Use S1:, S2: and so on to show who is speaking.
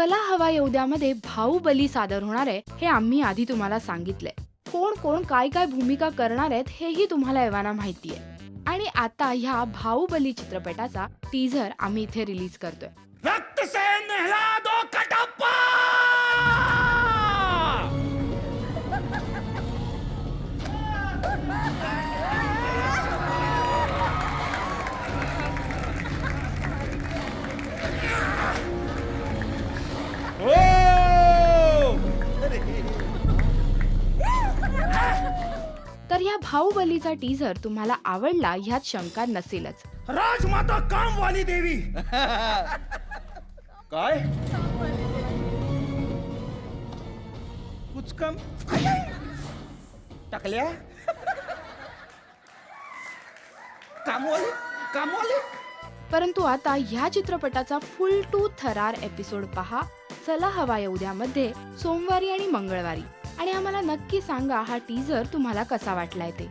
S1: चला हवा येऊद्यामध्ये बाहुबली सादर होणार आहे हे आम्ही आधी तुम्हाला सांगितलंय. कोण कोण काय काय भूमिका करणार आहेत हेही तुम्हाला एव्हाना माहितीये. आणि आता ह्या बाहुबली चित्रपटाचा टीझर आम्ही इथे रिलीज करतोय.
S2: रक्त से नहला दो कटप्पा.
S1: तर ह्या बाहुबलीचा टीझर तुम्हाला आवडला ह्यात शंका नसेलच.
S2: राजमाता कामवाली देवी. काय कुछ कम टाकल्या कामवाली कामवाली.
S1: परंतु आता ह्या चित्रपटाचा फुल टू थरार एपिसोड पहा चला हवा येऊद्यामध्ये सोमवारी आणि मंगळवारी. आणि आम्हाला नक्की सांगा हा टीझर तुम्हाला कसा वाटलाय ते.